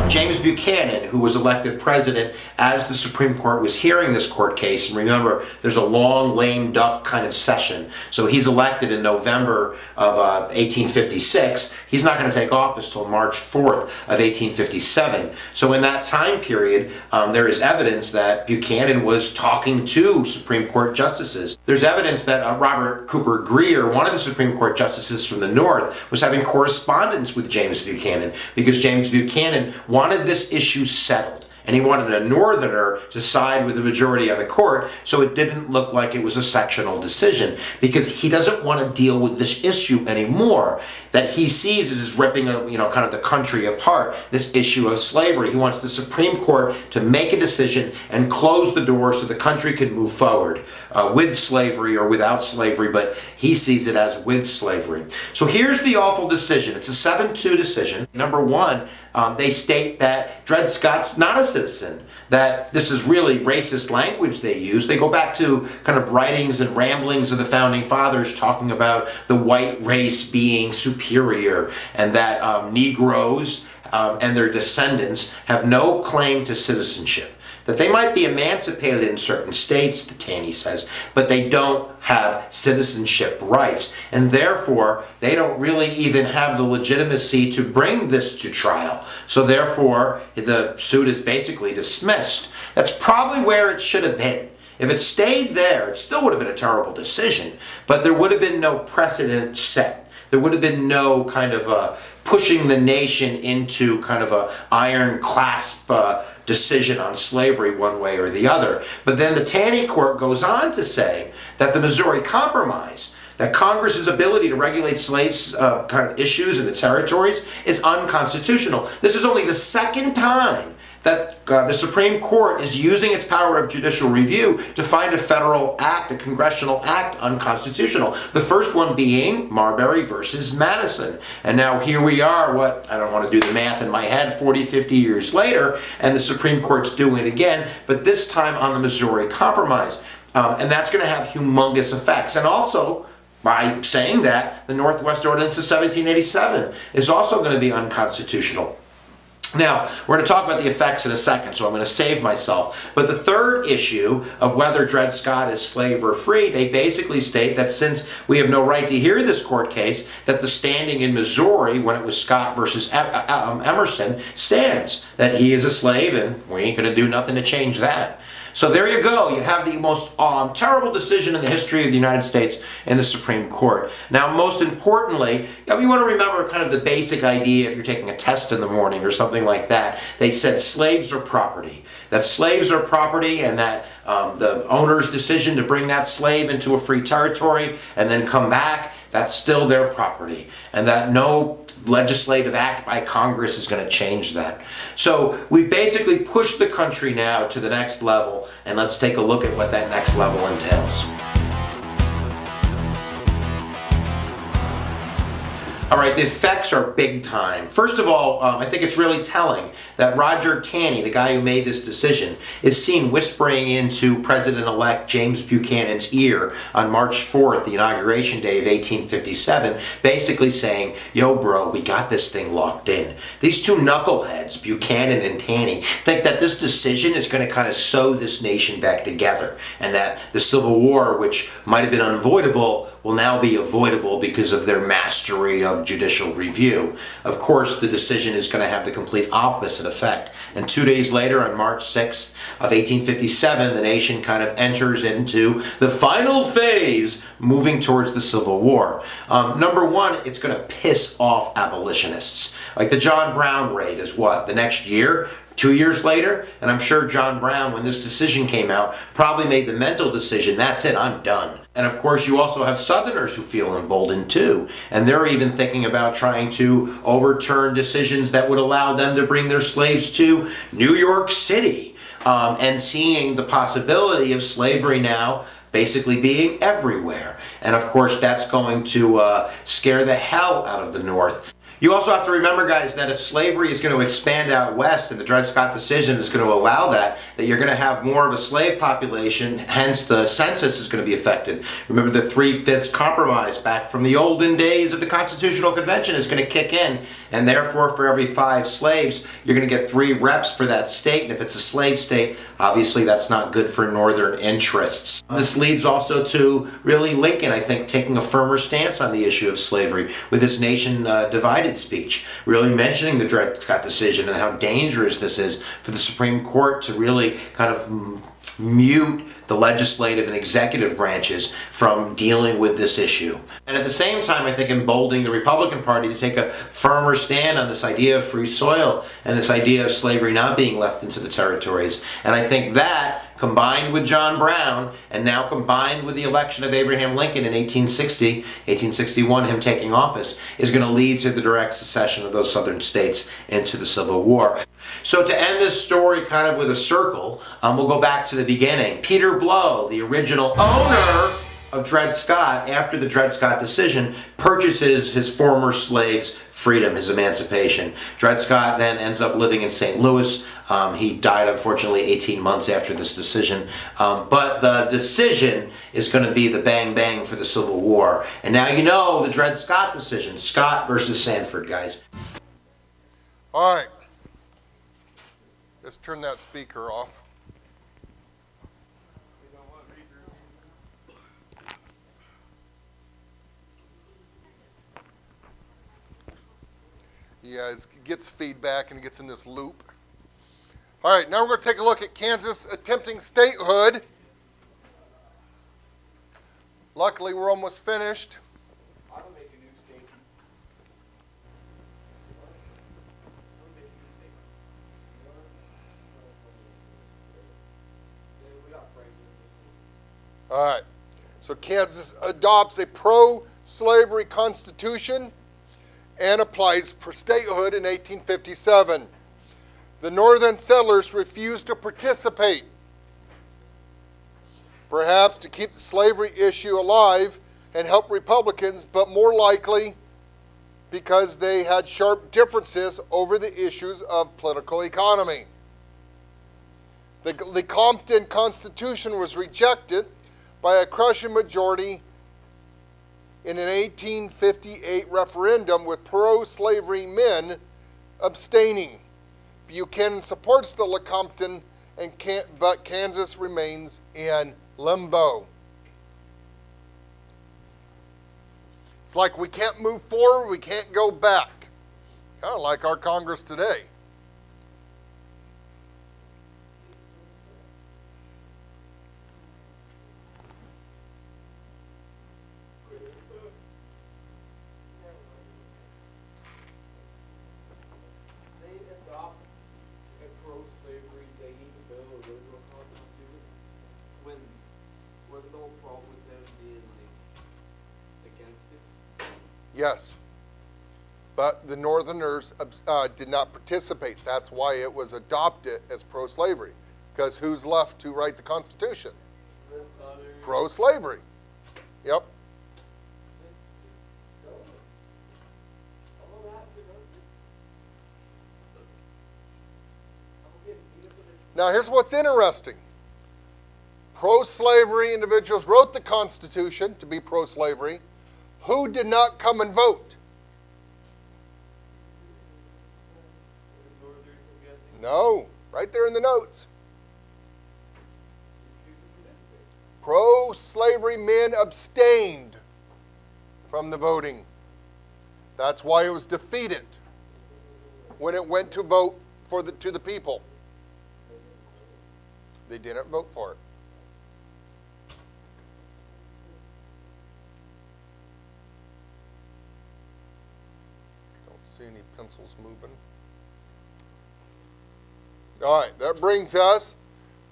James Buchanan, who was elected president as the Supreme Court was hearing this court case, and remember, there's a long lame duck kind of session. So he's elected in November of 1856. He's not going to take office till March 4th of 1857. So in that time period, there is evidence that Buchanan was talking to Supreme Court justices. There's evidence that Robert Cooper Greer, one of the Supreme Court justices from the North, was having correspondence with James Buchanan because James Buchanan wanted this issue settled. And he wanted a Northerner to side with the majority on the court, so it didn't look like it was a sectional decision, because he doesn't want to deal with this issue anymore that he sees as ripping, kind of the country apart, this issue of slavery. He wants the Supreme Court to make a decision and close the door so the country can move forward with slavery or without slavery, but he sees it as with slavery. So here's the awful decision. It's a 7-2 decision. Number one, they state that Dred Scott's not a citizen, that this is really racist language they use. They go back to kind of writings and ramblings of the Founding Fathers talking about the white race being superior, and that Negroes and their descendants have no claim to citizenship. That they might be emancipated in certain states, the Taney says, but they don't have citizenship rights. And therefore, they don't really even have the legitimacy to bring this to trial. So therefore, the suit is basically dismissed. That's probably where it should have been. If it stayed there, it still would have been a terrible decision, but there would have been no precedent set. There would have been no kind of pushing the nation into kind of a iron clasp decision on slavery one way or the other. But then the Taney Court goes on to say that the Missouri Compromise, that Congress's ability to regulate slaves kind of issues in the territories, is unconstitutional. This is only the second time that the Supreme Court is using its power of judicial review to find a federal act, a congressional act, unconstitutional. The first one being Marbury versus Madison. And now here we are, I don't want to do the math in my head, 40, 50 years later, and the Supreme Court's doing it again, but this time on the Missouri Compromise. And that's going to have humongous effects. And also, by saying that, the Northwest Ordinance of 1787 is also going to be unconstitutional. Now, we're going to talk about the effects in a second, so I'm going to save myself. But the third issue of whether Dred Scott is slave or free, they basically state that since we have no right to hear this court case, that the standing in Missouri, when it was Scott versus Emerson, stands. That he is a slave, and we ain't going to do nothing to change that. So there you go. You have the most terrible decision in the history of the United States in the Supreme Court. Now, most importantly, you want to remember kind of the basic idea if you're taking a test in the morning or something like that. They said slaves are property. That slaves are property, and that the owner's decision to bring that slave into a free territory and then come back, that's still their property. And that no legislative act by Congress is going to change that. So we've basically pushed the country now to the next level, and let's take a look at what that next level entails. All right, the effects are big time. First of all, I think it's really telling that Roger Taney, the guy who made this decision, is seen whispering into President-elect James Buchanan's ear on March 4th, the inauguration day of 1857, basically saying, yo bro, we got this thing locked in. These two knuckleheads, Buchanan and Taney, think that this decision is going to kind of sew this nation back together, and that the Civil War, which might have been unavoidable, will now be avoidable because of their mastery of judicial review. Of course, the decision is going to have the complete opposite effect. And 2 days later, on March 6th of 1857, the nation kind of enters into the final phase, moving towards the Civil War. Number one, it's going to piss off abolitionists. Like the John Brown raid is what, the next year? 2 years later, and I'm sure John Brown, when this decision came out, probably made the mental decision, that's it, I'm done. And of course, you also have Southerners who feel emboldened too, and they're even thinking about trying to overturn decisions that would allow them to bring their slaves to New York City, and seeing the possibility of slavery now basically being everywhere. And of course, that's going to scare the hell out of the North. You also have to remember, guys, that if slavery is going to expand out west, and the Dred Scott decision is going to allow that you're going to have more of a slave population, hence the census is going to be affected. Remember, the 3/5 compromise back from the olden days of the Constitutional Convention is going to kick in, and therefore for every 5 slaves, you're going to get 3 reps for that state, and if it's a slave state, obviously that's not good for Northern interests. This leads also to really Lincoln, I think, taking a firmer stance on the issue of slavery with his nation divided speech, really mentioning the Dred Scott decision and how dangerous this is for the Supreme Court to really kind of mute the legislative and executive branches from dealing with this issue. And at the same time, I think emboldening the Republican Party to take a firmer stand on this idea of free soil and this idea of slavery not being left into the territories. And I think that, combined with John Brown, and now combined with the election of Abraham Lincoln in 1861, him taking office, is going to lead to the direct secession of those southern states into the Civil War. So to end this story kind of with a circle, we'll go back to the beginning. Peter Blow, the original owner of Dred Scott, after the Dred Scott decision, purchases his former slave's freedom, his emancipation. Dred Scott then ends up living in St. Louis. He died, unfortunately, 18 months after this decision. But the decision is going to be the bang-bang for the Civil War. And now you know the Dred Scott decision. Scott versus Sanford, guys. All right. Let's turn that speaker off. Yeah, it gets feedback and it gets in this loop. All right, now we're going to take a look at Kansas attempting statehood. Luckily, we're almost finished. I will make a new state. We got Franklin. All right, so Kansas adopts a pro-slavery constitution and applies for statehood in 1857. The northern settlers refused to participate, perhaps to keep the slavery issue alive and help Republicans, but more likely because they had sharp differences over the issues of political economy. The Lecompton Constitution was rejected by a crushing majority in an 1858 referendum, with pro-slavery men abstaining. Buchanan supports the Lecompton, but Kansas remains in limbo. It's like we can't move forward, we can't go back. Kind of like our Congress today. They adopt a pro-slavery, they need to build a original constitution when was no problem with them being like against it. Yes. But the Northerners did not participate. That's why it was adopted as pro-slavery. Because who's left to write the Constitution? The Southern. Pro-slavery. Yep. Now here's what's interesting. Pro-slavery individuals wrote the Constitution to be pro-slavery. Who did not come and vote? No, right there in the notes. Pro-slavery men abstained from the voting. That's why it was defeated when it went to vote to the people. They didn't vote for it. Don't see any pencils moving. All right, that brings us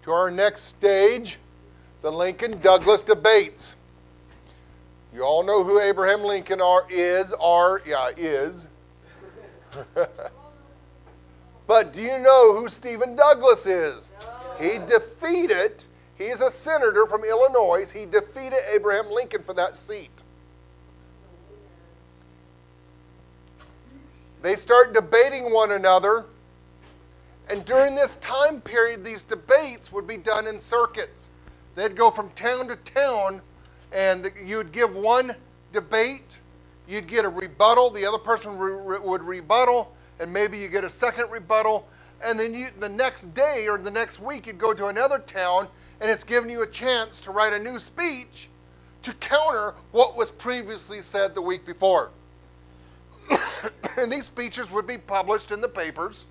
to our next stage, the Lincoln-Douglas debates. You all know who Abraham Lincoln is. But do you know who Stephen Douglas is? He's a senator from Illinois. He defeated Abraham Lincoln for that seat. They start debating one another. And during this time period, these debates would be done in circuits. They'd go from town to town, and you'd give one debate, you'd get a rebuttal, the other person would rebuttal, and maybe you get a second rebuttal, and then the next day or the next week you'd go to another town, and it's giving you a chance to write a new speech to counter what was previously said the week before. And these speeches would be published in the papers.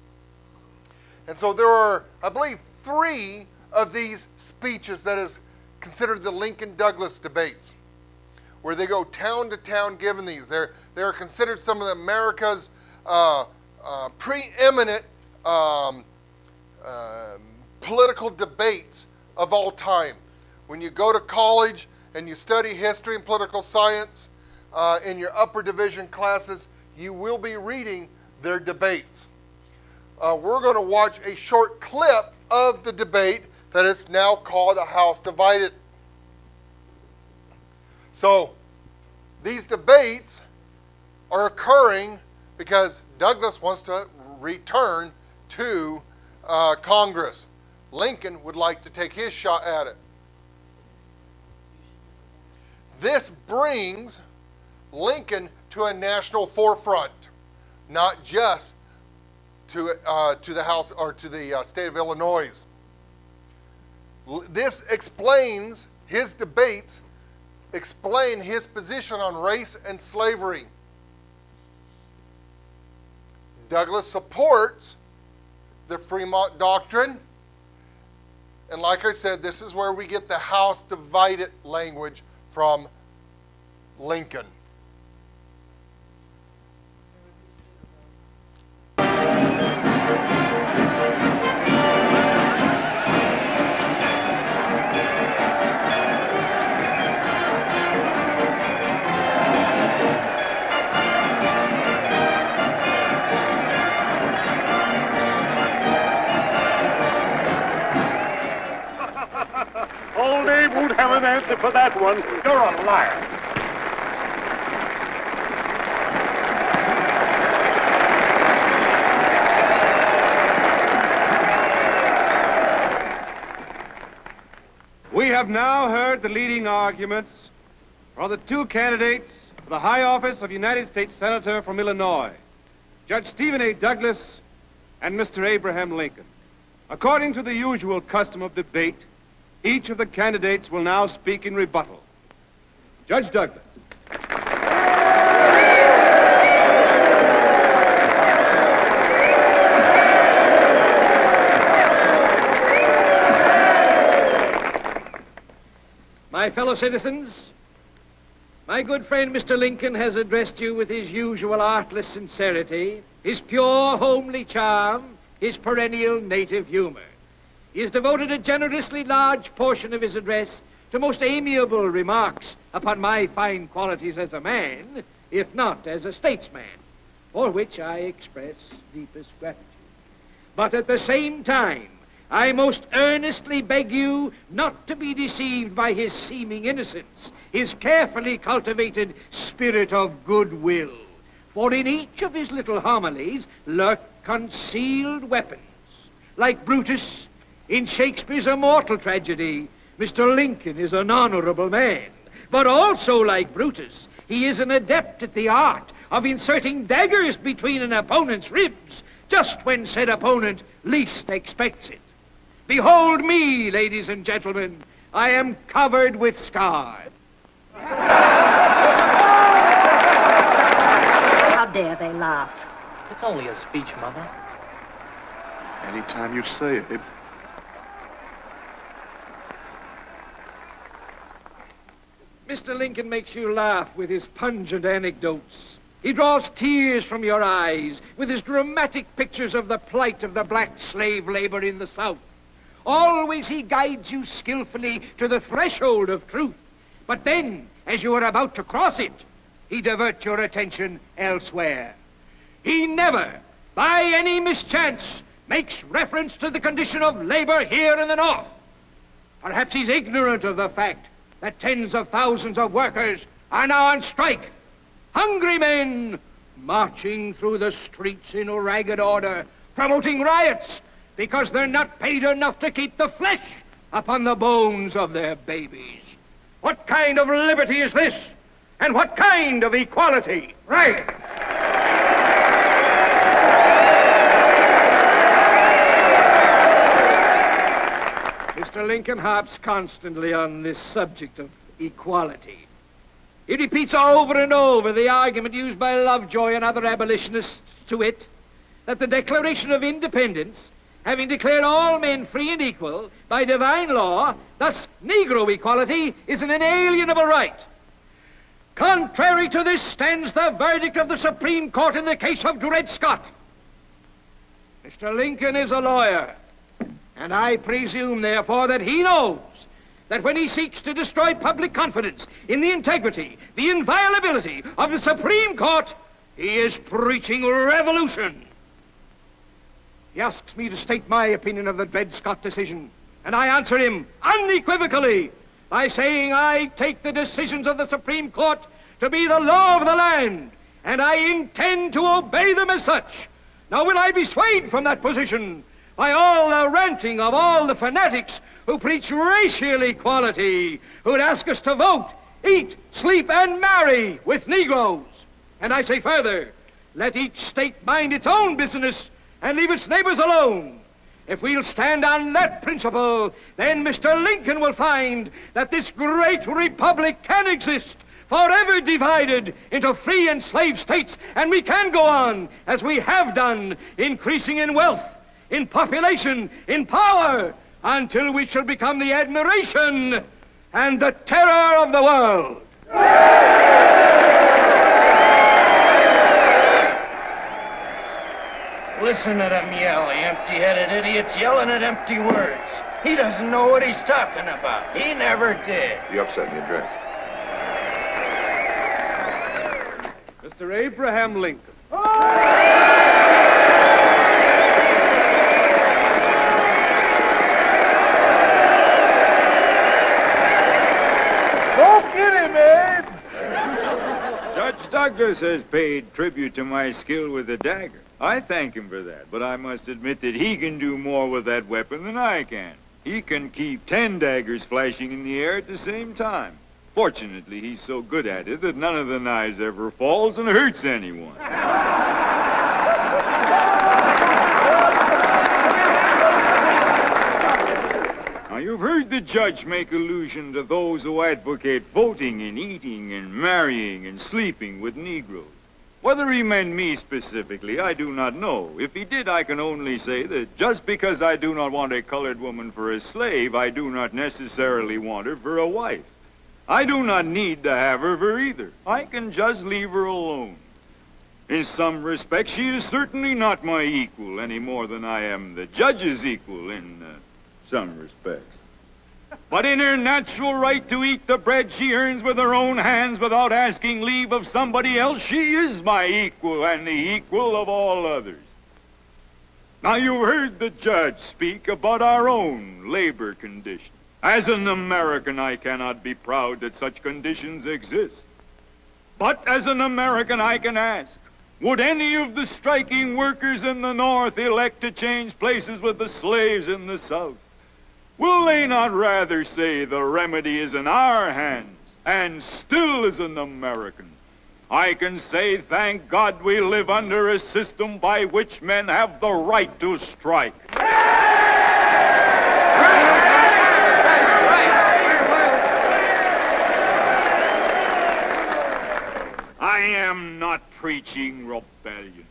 And so there are, I believe, 3 of these speeches that is considered the Lincoln-Douglas debates, where they go town to town giving these. They're considered some of America's preeminent political debates of all time. When you go to college and you study history and political science in your upper division classes, you will be reading their debates. We're going to watch a short clip of the debate that is now called A House Divided. So these debates are occurring because Douglas wants to return to Congress. Lincoln would like to take his shot at it. This brings Lincoln to a national forefront, not just to the House or to the state of Illinois. This explains his debates, explain his position on race and slavery. Douglas supports the Fremont Doctrine, and like I said, this is where we get the House Divided language from Lincoln. Old Abe won't have an answer for that one. You're a liar. We have now heard the leading arguments for the two candidates for the high office of United States Senator from Illinois, Judge Stephen A. Douglas and Mr. Abraham Lincoln. According to the usual custom of debate, each of the candidates will now speak in rebuttal. Judge Douglas. My fellow citizens, my good friend Mr. Lincoln has addressed you with his usual artless sincerity, his pure homely charm, his perennial native humor. He has devoted a generously large portion of his address to most amiable remarks upon my fine qualities as a man, if not as a statesman, for which I express deepest gratitude. But at the same time, I most earnestly beg you not to be deceived by his seeming innocence, his carefully cultivated spirit of goodwill. For in each of his little homilies lurk concealed weapons. Like Brutus in Shakespeare's immortal tragedy, Mr. Lincoln is an honorable man. But also like Brutus, he is an adept at the art of inserting daggers between an opponent's ribs just when said opponent least expects it. Behold me, ladies and gentlemen. I am covered with scars. How dare they laugh? It's only a speech, Mother. Anytime you say it, Abe. Mr. Lincoln makes you laugh with his pungent anecdotes. He draws tears from your eyes with his dramatic pictures of the plight of the black slave labor in the South. Always he guides you skillfully to the threshold of truth. But then, as you are about to cross it, he diverts your attention elsewhere. He never, by any mischance, makes reference to the condition of labor here in the North. Perhaps he's ignorant of the fact that tens of thousands of workers are now on strike. Hungry men marching through the streets in ragged order, promoting riots because they're not paid enough to keep the flesh upon the bones of their babies. What kind of liberty is this? And what kind of equality? Right. Mr. Lincoln harps constantly on this subject of equality. He repeats over and over the argument used by Lovejoy and other abolitionists, to wit, that the Declaration of Independence having declared all men free and equal by divine law, thus Negro equality is an inalienable right. Contrary to this stands the verdict of the Supreme Court in the case of Dred Scott. Mr. Lincoln is a lawyer, and I presume, therefore, that he knows that when he seeks to destroy public confidence in the integrity, the inviolability of the Supreme Court, he is preaching revolution. He asks me to state my opinion of the Dred Scott decision, and I answer him unequivocally by saying I take the decisions of the Supreme Court to be the law of the land, and I intend to obey them as such. Now will I be swayed from that position by all the ranting of all the fanatics who preach racial equality, who'd ask us to vote, eat, sleep, and marry with Negroes? And I say further, let each state mind its own business and leave its neighbors alone. If we'll stand on that principle, then Mr. Lincoln will find that this great republic can exist, forever divided into free and slave states, and we can go on, as we have done, increasing in wealth, in population, in power, until we shall become the admiration and the terror of the world. Listen to them yell, the empty-headed idiots yelling at empty words. He doesn't know what he's talking about. He never did. You upset me, drink. Mr. Abraham Lincoln. Don't get him, Abe! Judge Douglas has paid tribute to my skill with the dagger. I thank him for that, but I must admit that he can do more with that weapon than I can. He can keep 10 daggers flashing in the air at the same time. Fortunately, he's so good at it that none of the knives ever falls and hurts anyone. Now, you've heard the judge make allusion to those who advocate voting and eating and marrying and sleeping with Negroes. Whether he meant me specifically, I do not know. If he did, I can only say that just because I do not want a colored woman for a slave, I do not necessarily want her for a wife. I do not need to have her for either. I can just leave her alone. In some respects, she is certainly not my equal any more than I am the judge's equal in some respects. But in her natural right to eat the bread she earns with her own hands without asking leave of somebody else, she is my equal and the equal of all others. Now, you've heard the judge speak about our own labor conditions. As an American, I cannot be proud that such conditions exist. But as an American, I can ask, would any of the striking workers in the North elect to change places with the slaves in the South? Will they not rather say the remedy is in our hands, and still as an American, I can say, thank God we live under a system by which men have the right to strike. I am not preaching rebellion.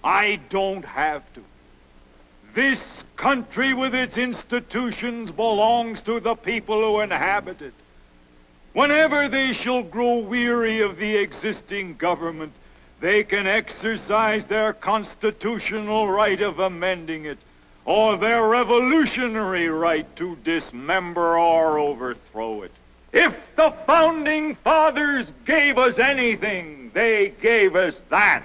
I don't have to. This country with its institutions belongs to the people who inhabit it. Whenever they shall grow weary of the existing government, they can exercise their constitutional right of amending it, or their revolutionary right to dismember or overthrow it. If the Founding Fathers gave us anything, they gave us that.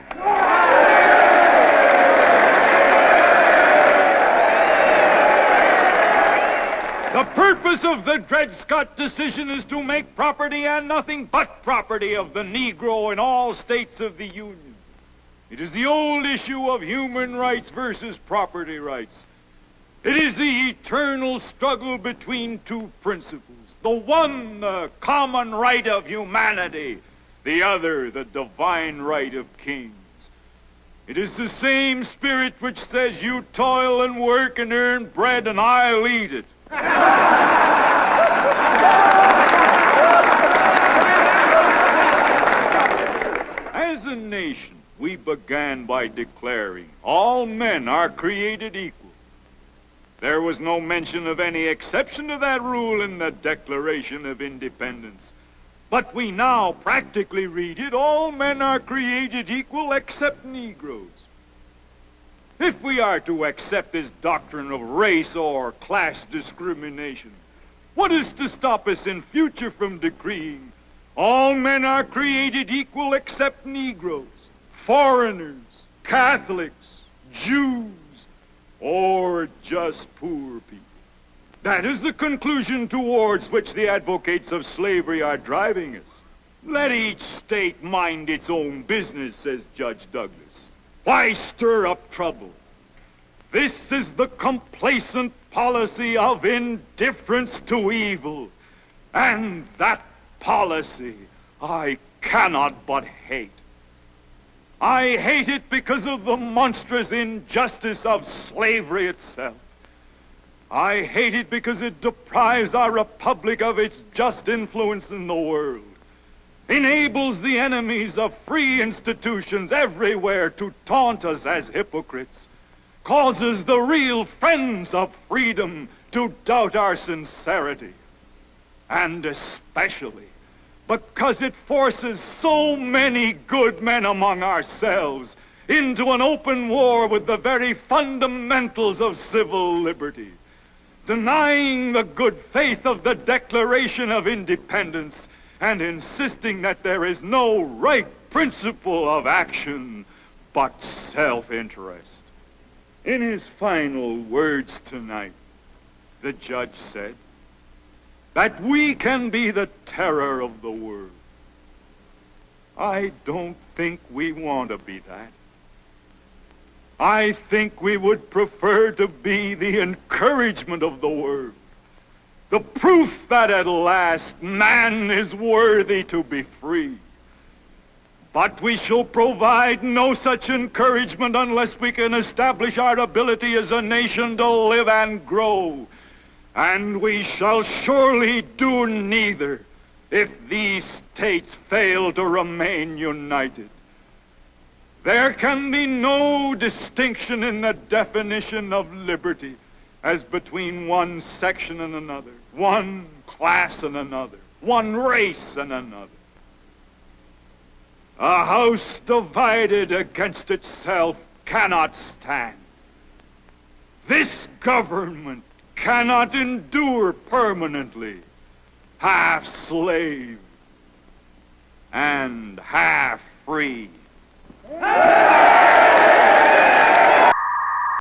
The purpose of the Dred Scott decision is to make property and nothing but property of the Negro in all states of the Union. It is the old issue of human rights versus property rights. It is the eternal struggle between two principles. The one, the common right of humanity. The other, the divine right of kings. It is the same spirit which says, you toil and work and earn bread and I'll eat it. As a nation, Declaration, we began by declaring all men are created equal. There was no mention of any exception to that rule in the Declaration of Independence. But we now practically read it, all men are created equal except Negroes. If we are to accept this doctrine of race or class discrimination, what is to stop us in future from decreeing all men are created equal except Negroes, foreigners, Catholics, Jews, or just poor people? That is the conclusion towards which the advocates of slavery are driving us. Let each state mind its own business, says Judge Douglas. Why stir up trouble? This is the complacent policy of indifference to evil, and that policy I cannot but hate. I hate it because of the monstrous injustice of slavery itself. I hate it because it deprives our republic of its just influence in the world, enables the enemies of free institutions everywhere to taunt us as hypocrites, causes the real friends of freedom to doubt our sincerity, and especially because it forces so many good men among ourselves into an open war with the very fundamentals of civil liberty, denying the good faith of the Declaration of Independence and insisting that there is no right principle of action but self-interest. In his final words tonight, the judge said that we can be the terror of the world. I don't think we want to be that. I think we would prefer to be the encouragement of the world, the proof that at last man is worthy to be free. But we shall provide no such encouragement unless we can establish our ability as a nation to live and grow. And we shall surely do neither if these states fail to remain united. There can be no distinction in the definition of liberty as between one section and another, one class and another, one race and another. A house divided against itself cannot stand. This government cannot endure permanently, half slave and half free.